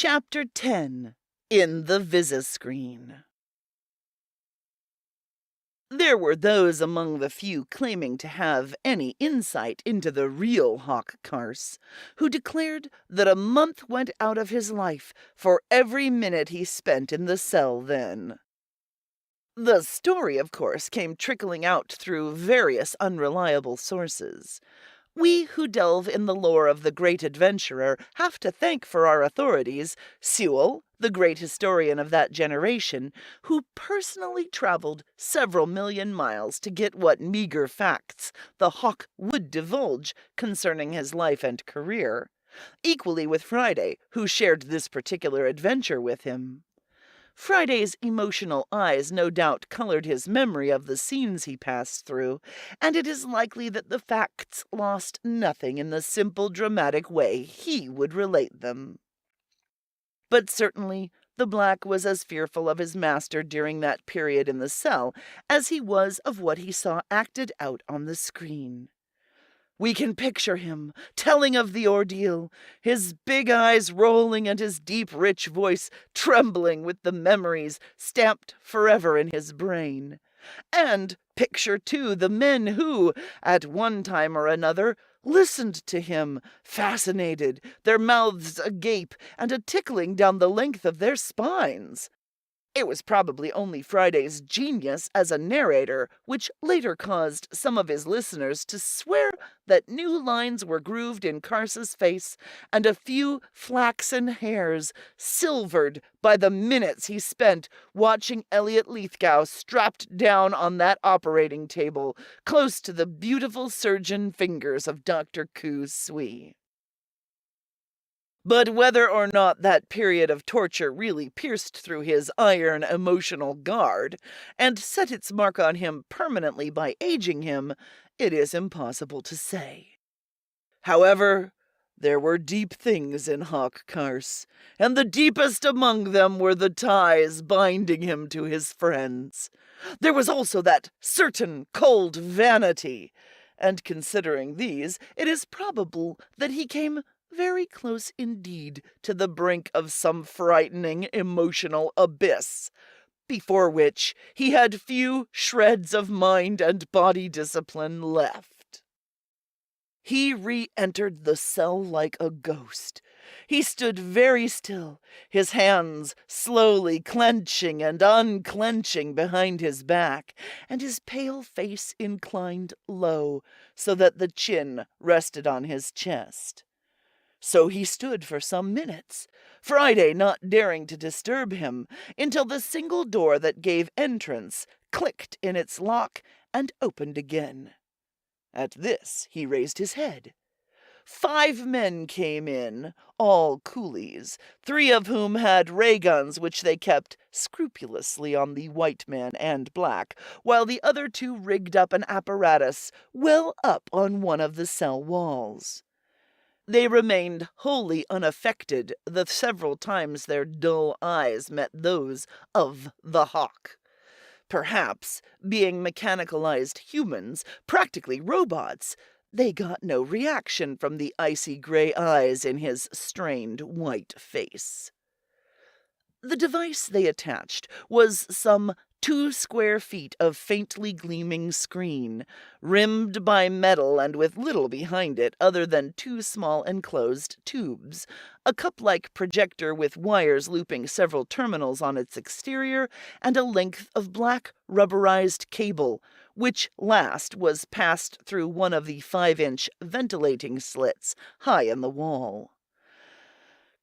Chapter 10. In the Visiscreen. There were those among the few claiming to have any insight into the real HAWK CARSE who declared that a month went out of his life for every minute he spent in the cell then. The story, of course, came trickling out through various unreliable sources. We who delve in the lore of the great adventurer have to thank for our authorities Sewell, the great historian of that generation, who personally traveled several million miles to get what meager facts the Hawk would divulge concerning his life and career. Equally with Friday, who shared this particular adventure with him. Friday's emotional eyes no doubt colored his memory of the scenes he passed through, and it is likely that the facts lost nothing in the simple dramatic way he would relate them. But certainly the Black was as fearful of his master during that period in the cell as he was of what he saw acted out on the screen. We can picture him, telling of the ordeal, his big eyes rolling and his deep, rich voice trembling with the memories stamped forever in his brain. And picture, too, the men who, at one time or another, listened to him, fascinated, their mouths agape and a tickling down the length of their spines. It was probably only Friday's genius as a narrator which later caused some of his listeners to swear that new lines were grooved in Carse's face and a few flaxen hairs silvered by the minutes he spent watching Elliot Lithgow strapped down on that operating table close to the beautiful surgeon fingers of Dr. KU SUI. But whether or not that period of torture really pierced through his iron emotional guard and set its mark on him permanently by aging him, it is impossible to say. However, there were deep things in HAWK CARSE, and the deepest among them were the ties binding him to his friends. There was also that certain cold vanity, and considering these, it is probable that he came very close indeed to the brink of some frightening emotional abyss, before which he had few shreds of mind and body discipline left. He re-entered the cell like a ghost. He stood very still, his hands slowly clenching and unclenching behind his back, and his pale face inclined low, so that the chin rested on his chest. So he stood for some minutes, Friday not daring to disturb him, until the single door that gave entrance clicked in its lock and opened again. At this he raised his head. 5 men came in, all coolies, 3 of whom had ray guns which they kept scrupulously on the white man and Black, while the other 2 rigged up an apparatus well up on one of the cell walls. They remained wholly unaffected the several times their dull eyes met those of the Hawk. Perhaps, being mechanicalized humans, practically robots, they got no reaction from the icy gray eyes in his strained white face. The device they attached was some 2 square feet of faintly gleaming screen, rimmed by metal and with little behind it other than 2 small enclosed tubes, a cup-like projector with wires looping several terminals on its exterior, and a length of black rubberized cable, which last was passed through one of the 5-inch ventilating slits high in the wall.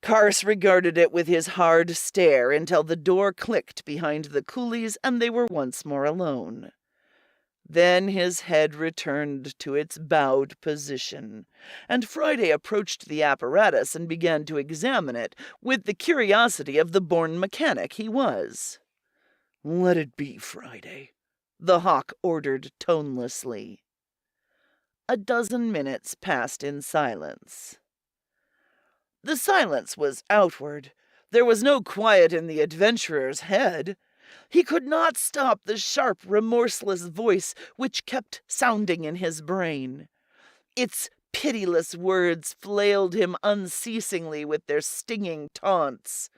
Carse regarded it with his hard stare until the door clicked behind the coolies and they were once more alone. Then his head returned to its bowed position, and Friday approached the apparatus and began to examine it with the curiosity of the born mechanic he was. "Let it be, Friday," the Hawk ordered tonelessly. A dozen minutes passed in silence. The silence was outward. There was no quiet in the adventurer's head. He could not stop the sharp, remorseless voice which kept sounding in his brain. Its pitiless words flailed him unceasingly with their stinging taunts.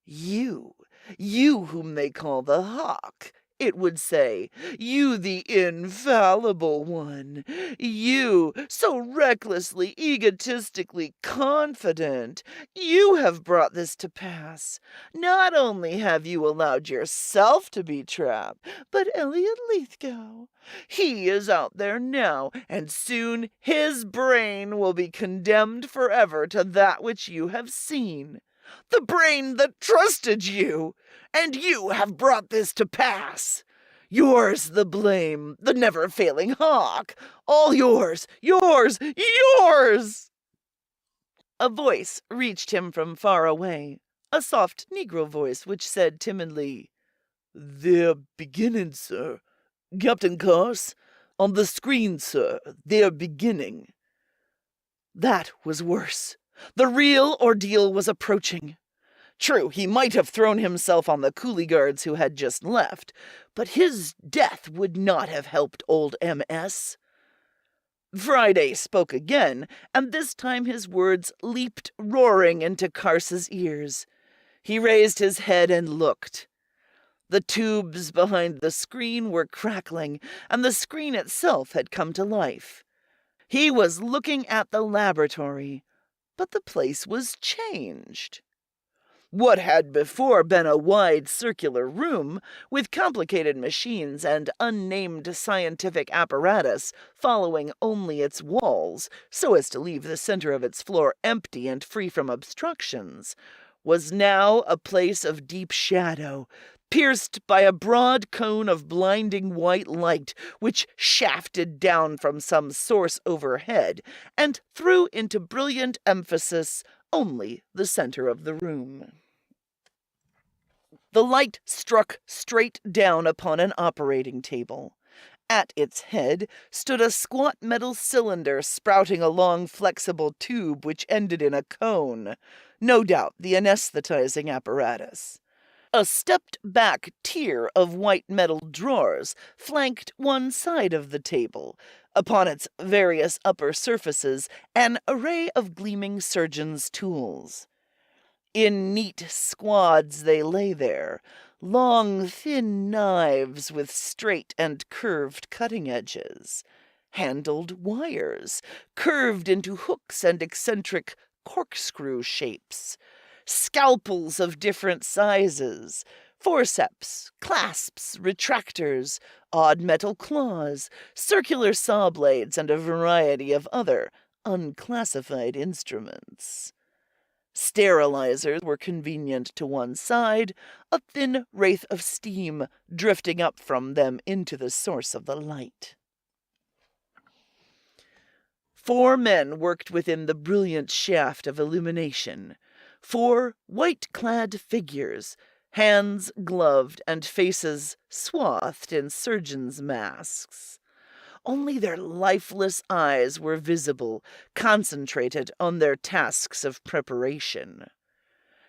You whom they call the Hawk, it would say, you the infallible one, you so recklessly, egotistically confident, you have brought this to pass. Not only have you allowed yourself to be trapped, but Elliot Lithgow. He is out there now, and soon his brain will be condemned forever to that which you have seen. The brain that trusted you, and you have brought this to pass. Yours the blame, the never-failing Hawk, all yours, yours, yours! A voice reached him from far away, a soft Negro voice which said timidly, "They're beginning, sir. Captain Carse, on the screen, sir, they're beginning." That was worse. The real ordeal was approaching. True, he might have thrown himself on the coolie guards who had just left, but his death would not have helped old M.S. Friday spoke again, and this time his words leaped roaring into Carse's ears. He raised his head and looked. The tubes behind the screen were crackling, and the screen itself had come to life. He was looking at the laboratory, but the place was changed. What had before been a wide circular room, with complicated machines and unnamed scientific apparatus following only its walls, so as to leave the center of its floor empty and free from obstructions, was now a place of deep shadow, pierced by a broad cone of blinding white light which shafted down from some source overhead and threw into brilliant emphasis only the center of the room. The light struck straight down upon an operating table. At its head stood a squat metal cylinder sprouting a long flexible tube which ended in a cone, no doubt the anesthetizing apparatus. A stepped-back tier of white metal drawers flanked one side of the table. Upon its various upper surfaces, an array of gleaming surgeon's tools. In neat squads they lay there, long, thin knives with straight and curved cutting edges, handled wires, curved into hooks and eccentric corkscrew shapes, scalpels of different sizes, forceps, clasps, retractors, odd metal claws, circular saw blades, and a variety of other unclassified instruments. Sterilizers were convenient to one side, a thin wraith of steam drifting up from them into the source of the light. 4 men worked within the brilliant shaft of illumination. 4 white-clad figures, hands gloved and faces swathed in surgeons' masks. Only their lifeless eyes were visible, concentrated on their tasks of preparation.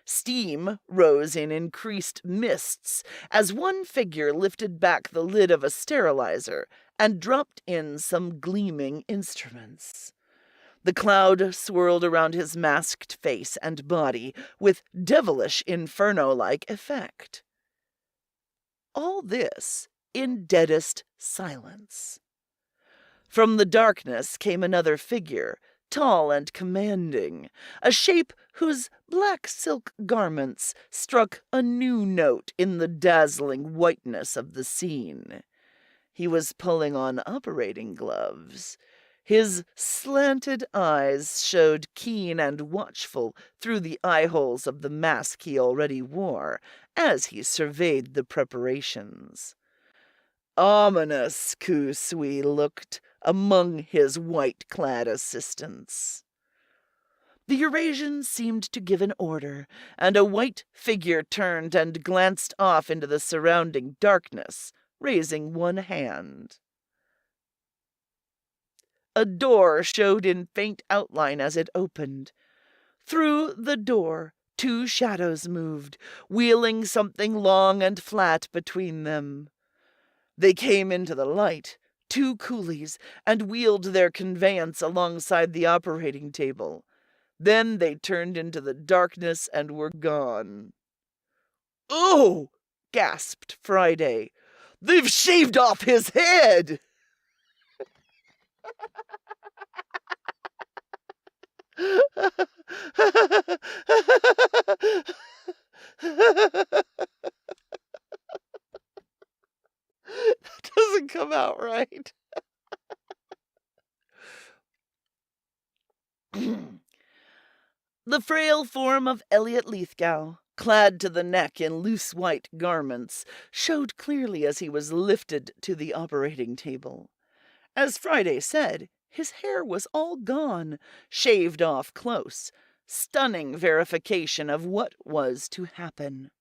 Steam rose in increased mists as one figure lifted back the lid of a sterilizer and dropped in some gleaming instruments. The cloud swirled around his masked face and body with devilish inferno-like effect. All this in deadest silence. From the darkness came another figure, tall and commanding, a shape whose black silk garments struck a new note in the dazzling whiteness of the scene. He was pulling on operating gloves. His slanted eyes showed keen and watchful through the eye-holes of the mask he already wore, as he surveyed the preparations. Ominous KU SUI looked among his white-clad assistants. The Eurasian seemed to give an order, and a white figure turned and glanced off into the surrounding darkness, raising one hand. A door showed in faint outline as it opened. Through the door, 2 shadows moved, wheeling something long and flat between them. They came into the light, 2 coolies and wheeled their conveyance alongside the operating table. Then they turned into the darkness and were gone. "Oh!" gasped Friday. "They've shaved off his head!" That doesn't come out right. The frail form of Elliot Lithgow, clad to the neck in loose white garments, showed clearly as he was lifted to the operating table. As Friday said, his hair was all gone, shaved off close, stunning verification of what was to happen.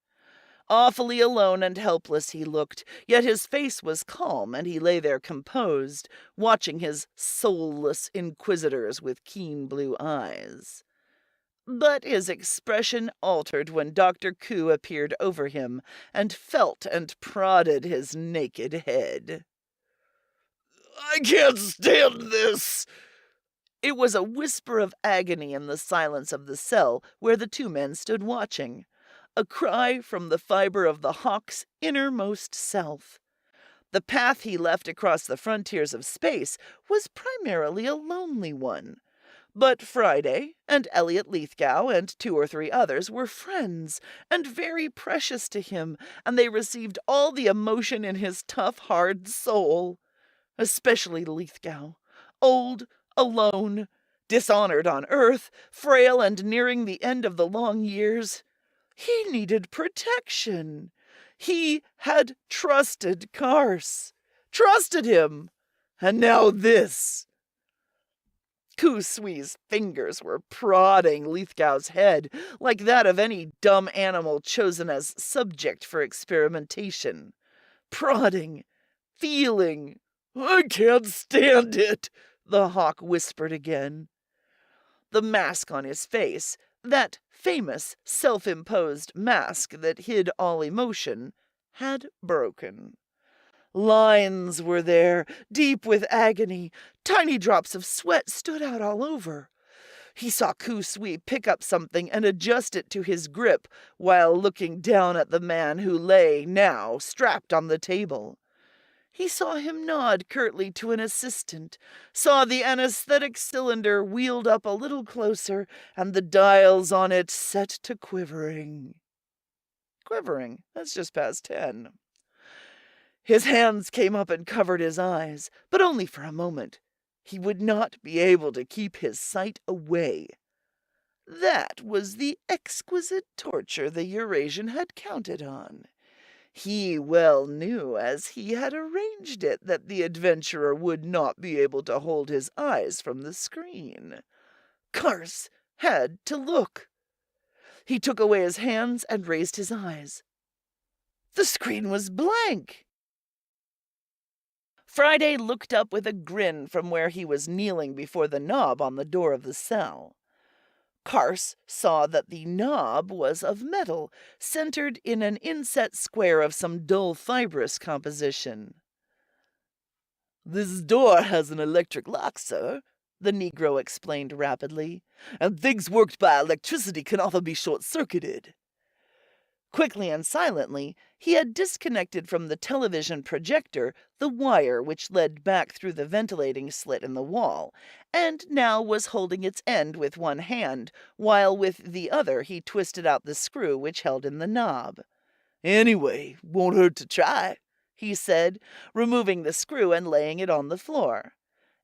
Awfully alone and helpless he looked, yet his face was calm, and he lay there composed, watching his soulless inquisitors with keen blue eyes. But his expression altered when Dr. Ku appeared over him and felt and prodded his naked head. "I can't stand this!" It was a whisper of agony in the silence of the cell where the 2 men stood watching, a cry from the fiber of the HAWK's innermost self. The path he left across the frontiers of space was primarily a lonely one. But Friday and Elliot Lithgow and 2 or 3 others were friends and very precious to him, and they received all the emotion in his tough, hard soul. Especially Lithgow, old, alone, dishonored on Earth, frail and nearing the end of the long years. He needed protection. He had trusted Carse, trusted him, and now this. KU SUI's fingers were prodding Lithgow's head like that of any dumb animal chosen as subject for experimentation. Prodding, feeling. "I can't stand it," the HAWK whispered again. The mask on his face, that famous self-imposed mask that hid all emotion, had broken. Lines were there, deep with agony. Tiny drops of sweat stood out all over. He saw KU SUI pick up something and adjust it to his grip while looking down at the man who lay now strapped on the table. He saw him nod curtly to an assistant, saw the anesthetic cylinder wheeled up a little closer, and the dials on it set to quivering. Quivering, that's just past 10. His hands came up and covered his eyes, but only for a moment. He would not be able to keep his sight away. That was the exquisite torture the Eurasian had counted on. He well knew, as he had arranged it, that the adventurer would not be able to hold his eyes from the screen. Carse had to look. He took away his hands and raised his eyes. The screen was blank. Friday looked up with a grin from where he was kneeling before the knob on the door of the cell. Carse saw that the knob was of metal, centered in an inset square of some dull fibrous composition. "This door has an electric lock, sir," the Negro explained rapidly, "and things worked by electricity can often be short-circuited." Quickly and silently, he had disconnected from the television projector the wire which led back through the ventilating slit in the wall, and now was holding its end with one hand, while with the other he twisted out the screw which held in the knob. "Anyway, won't hurt to try," he said, removing the screw and laying it on the floor.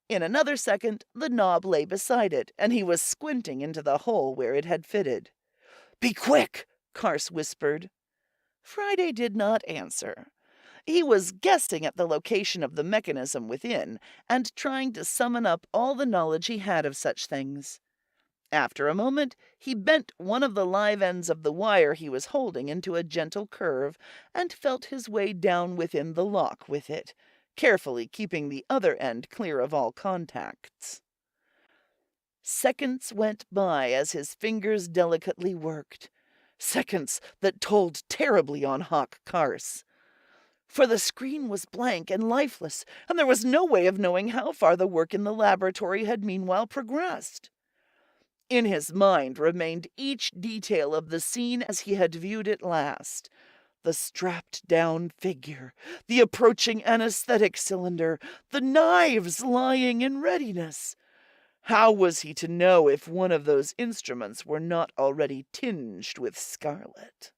In another second the knob lay beside it, and he was squinting into the hole where it had fitted. "Be quick!" Carse whispered. Friday did not answer. He was guessing at the location of the mechanism within, and trying to summon up all the knowledge he had of such things. After a moment, he bent one of the live ends of the wire he was holding into a gentle curve, and felt his way down within the lock with it, carefully keeping the other end clear of all contacts. Seconds went by as his fingers delicately worked. Seconds that told terribly on HAWK CARSE. For the screen was blank and lifeless, and there was no way of knowing how far the work in the laboratory had meanwhile progressed. In his mind remained each detail of the scene as he had viewed it last. The strapped-down figure, the approaching anesthetic cylinder, the knives lying in readiness. How was he to know if one of those instruments were not already tinged with scarlet?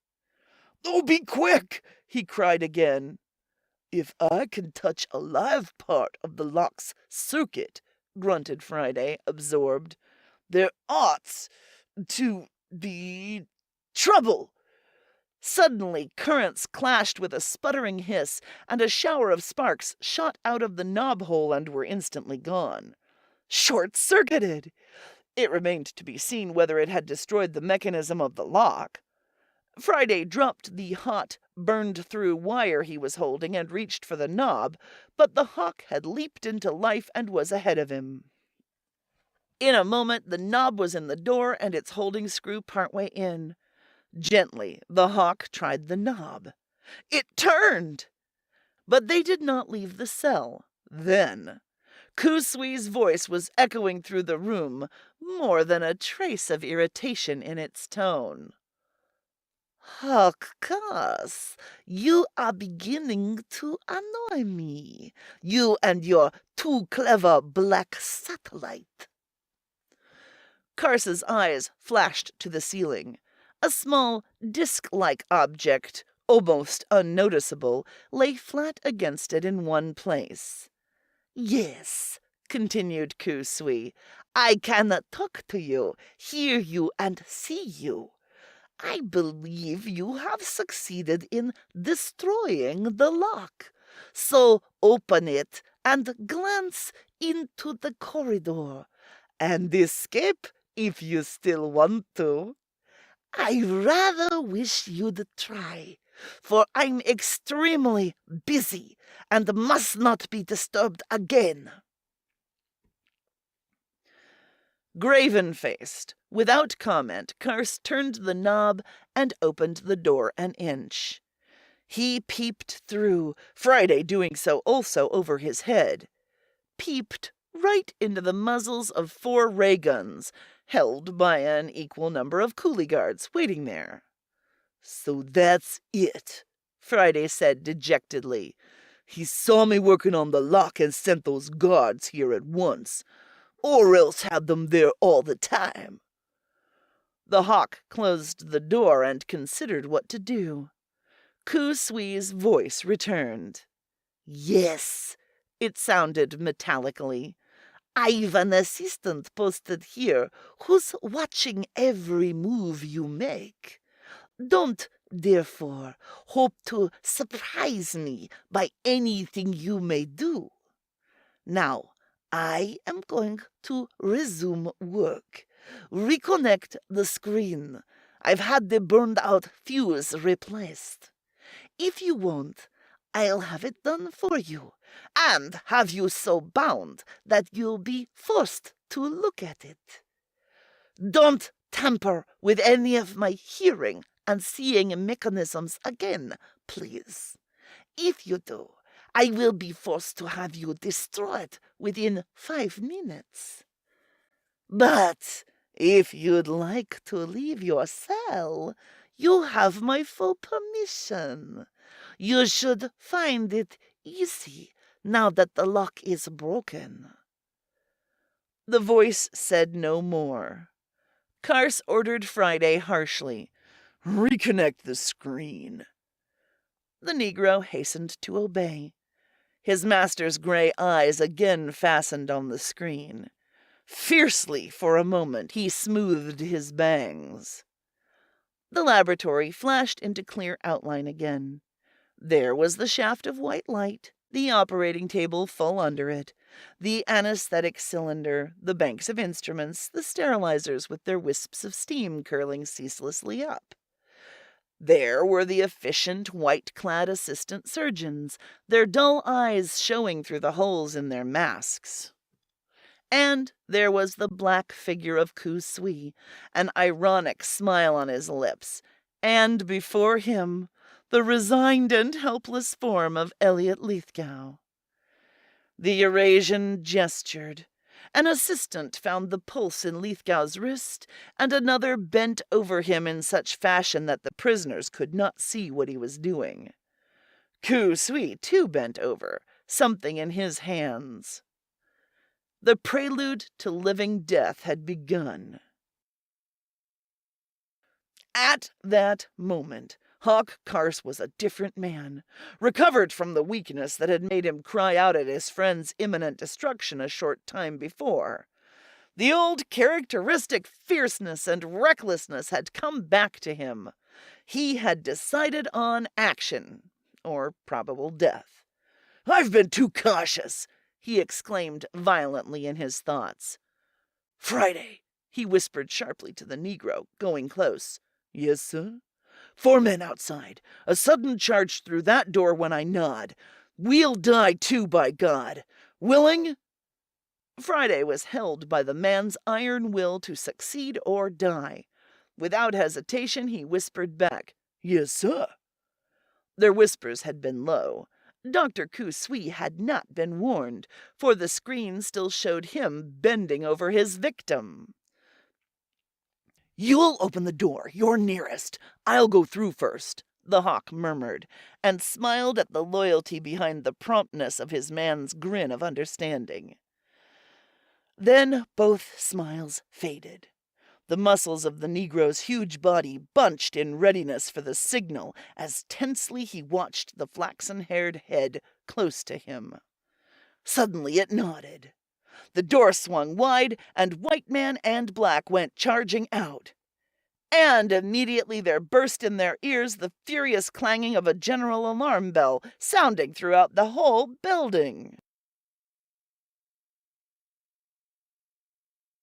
"Oh, be quick!" he cried again. "If I can touch a live part of the lock's circuit," grunted Friday, absorbed, "there ought to be trouble." Suddenly, currents clashed with a sputtering hiss, and a shower of sparks shot out of the knob hole and were instantly gone. Short-circuited! It remained to be seen whether it had destroyed the mechanism of the lock. Friday dropped the hot, burned-through wire he was holding and reached for the knob, but the HAWK had leaped into life and was ahead of him. In a moment, the knob was in the door and its holding screw partway in. Gently, the HAWK tried the knob. It turned! But they did not leave the cell. Then, KU SUI's voice was echoing through the room, more than a trace of irritation in its tone. "HAWK CARSE, you are beginning to annoy me. You and your too clever black satellite." Carse's eyes flashed to the ceiling. A small, disc-like object, almost unnoticeable, lay flat against it in one place. "Yes," continued KU SUI, "I can talk to you, hear you, and see you. I believe you have succeeded in destroying the lock. So open it and glance into the corridor, and escape if you still want to. I rather wish you'd try, for I'm extremely busy and must not be disturbed again." Graven-faced, without comment, Carse turned the knob and opened the door an inch. He peeped through, Friday doing so also over his head. Peeped right into the muzzles of 4 ray guns, held by an equal number of coolie guards waiting there. "So that's it," Friday said dejectedly. "He saw me working on the lock and sent those guards here at once. Or else had them there all the time." The HAWK closed the door and considered what to do. KU SUI's voice returned. "Yes," it sounded metallically. "I've an assistant posted here who's watching every move you make. Don't, therefore, hope to surprise me by anything you may do. Now, I am going to resume work. Reconnect the screen. I've had the burned-out fuse replaced. If you won't, I'll have it done for you, and have you so bound that you'll be forced to look at it. Don't tamper with any of my hearing and seeing mechanisms again, please. If you do, I will be forced to have you destroyed within 5 minutes. But if you'd like to leave your cell, you have my full permission. You should find it easy now that the lock is broken." The voice said no more. Carse ordered Friday harshly, "Reconnect the screen." The Negro hastened to obey. His master's gray eyes again fastened on the screen. Fiercely, for a moment, he smoothed his bangs. The laboratory flashed into clear outline again. There was the shaft of white light, the operating table full under it, the anesthetic cylinder, the banks of instruments, the sterilizers with their wisps of steam curling ceaselessly up. There were the efficient, white-clad assistant surgeons, their dull eyes showing through the holes in their masks. And there was the black figure of KU SUI, an ironic smile on his lips, and before him, the resigned and helpless form of Elliot Lithgow. The Eurasian gestured. An assistant found the pulse in Lithgow's wrist, and another bent over him in such fashion that the prisoners could not see what he was doing. KU SUI too bent over, something in his hands. The prelude to living death had begun. At that moment, HAWK CARSE was a different man, recovered from the weakness that had made him cry out at his friend's imminent destruction a short time before. The old characteristic fierceness and recklessness had come back to him. He had decided on action, or probable death. "I've been too cautious," he exclaimed violently in his thoughts. "Friday," he whispered sharply to the Negro, going close. "Yes, sir?" "4 men outside. A sudden charge through that door when I nod. We'll die too, by God. Willing?" Friday was held by the man's iron will to succeed or die. Without hesitation, he whispered back, "Yes, sir." Their whispers had been low. Dr. KU SUI had not been warned, for the screen still showed him bending over his victim. "You'll open the door. You're nearest. I'll go through first," the hawk murmured, and smiled at the loyalty behind the promptness of his man's grin of understanding. Then both smiles faded. The muscles of the Negro's huge body bunched in readiness for the signal as tensely he watched the flaxen-haired head close to him. Suddenly it nodded. The door swung wide, and white man and black went charging out. And immediately there burst in their ears the furious clanging of a general alarm bell, sounding throughout the whole building.